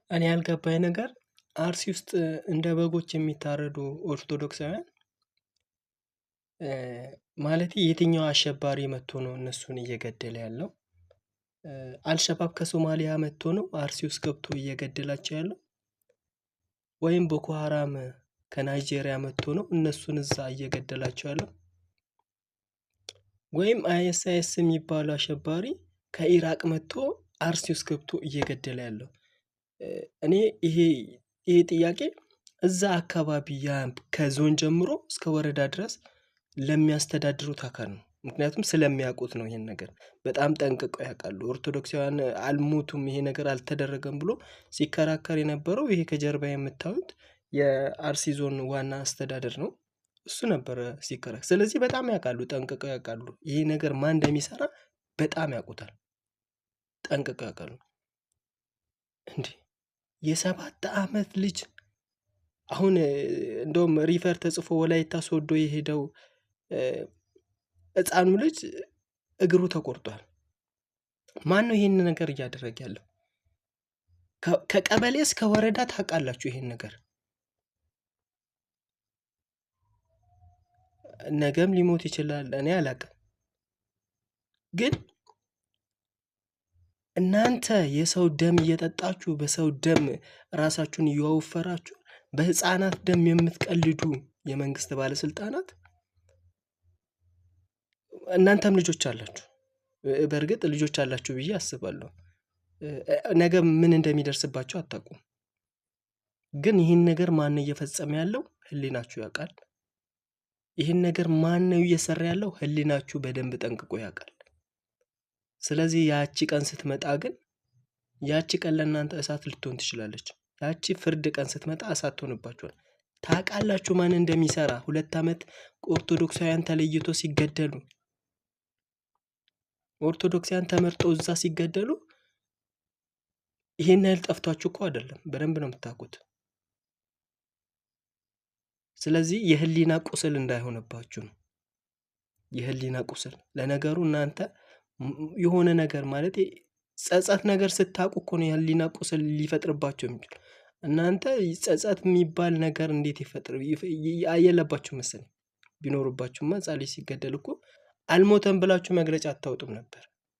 እኔ ያልገባኝ ነገር አርሲ ውስጥ እንደ በጎች የሚታረዱ ኦርቶዶክሳውያን ማለት የትኛው አሸባሪ መጥቶ ነው እነሱን እየገደለ ያለው? አልሸባብ ከሶማሊያ መጥቶ ነው አርሲ ውስጥ ገብቶ እየገደላቸው ያለው? ወይም ቦኮ ሐራም ከናይጄሪያ መጥቶ ነው እነሱን እዛ እየገደላቸው ያለው? ወይም አይኤስአይኤስ የሚባለው አሸባሪ ከኢራቅ መጥቶ አርሲ ውስጥ ገብቶ እየገደለ ያለው? እኔ ይሄ ጥያቄ እዛ አካባቢ ያ ከዞን ጀምሮ እስከ ወረዳ ድረስ ለሚያስተዳድሩት አካል ነው። ምክንያቱም ስለሚያውቁት ነው ይሄን ነገር በጣም ጠንቅቀው ያውቃሉ። ኦርቶዶክሳውያን አልሞቱም ይሄ ነገር አልተደረገም ብሎ ሲከራከር የነበረው ይሄ ከጀርባ የምታዩት የአርሲ ዞን ዋና አስተዳደር ነው። እሱ ነበረ ሲከራከር። ስለዚህ በጣም ያውቃሉ፣ ጠንቅቀው ያውቃሉ። ይሄ ነገር ማን እንደሚሰራ በጣም ያውቁታል። ጠንቅቀው ያውቃሉ። እንዴ የ7 ዓመት ልጅ አሁን እንደውም ሪፈር ተጽፎ ወላይታ ሶዶ የሄደው ህፃኑ ልጅ እግሩ ተቆርጧል። ማን ነው ይሄን ነገር እያደረገ ያለው? ከቀበሌ እስከ ወረዳ ታውቃላችሁ ይሄን ነገር? ነገም ሊሞት ይችላል፣ እኔ አላውቅም። ግን እናንተ የሰው ደም እየጠጣችሁ በሰው ደም ራሳችሁን እያወፈራችሁ በህፃናት ደም የምትቀልዱ የመንግስት ባለስልጣናት እናንተም ልጆች አላችሁ። በእርግጥ ልጆች አላችሁ ብዬ አስባለሁ። ነገ ምን እንደሚደርስባቸው አታውቁም። ግን ይህን ነገር ማን ነው እየፈጸመ ያለው? ህሊናችሁ ያውቃል። ይህን ነገር ማን ነው እየሰራ ያለው? ህሊናችሁ በደንብ ጠንቅቆ ያውቃል። ስለዚህ ያቺ ቀን ስትመጣ ግን ያቺ ቀን ለእናንተ እሳት ልትሆን ትችላለች። ያቺ ፍርድ ቀን ስትመጣ እሳት ትሆንባችኋል። ታውቃላችሁ ማን እንደሚሰራ። 2 ዓመት ኦርቶዶክሳውያን ተለይቶ ሲገደሉ፣ ኦርቶዶክሳውያን ተመርጠው እዛ ሲገደሉ ይሄን ያህል ጠፍቷችሁ እኮ አይደለም፣ በደንብ ነው የምታውቁት። ስለዚህ የህሊና ቁስል እንዳይሆንባችሁ ነው። የህሊና ቁስል ለነገሩ እናንተ የሆነ ነገር ማለት ጸጸት ነገር ስታውቁ እኮ ነው የህሊና ቁስል ሊፈጥርባችሁ የሚችል። እናንተ ጸጸት የሚባል ነገር እንዴት ይፈጥር አየለባችሁ መሰለኝ። ቢኖርባችሁማ ሕፃን ልጅ ሲገደል እኮ አልሞተም ብላችሁ መግለጫ አታውጡም ነበር።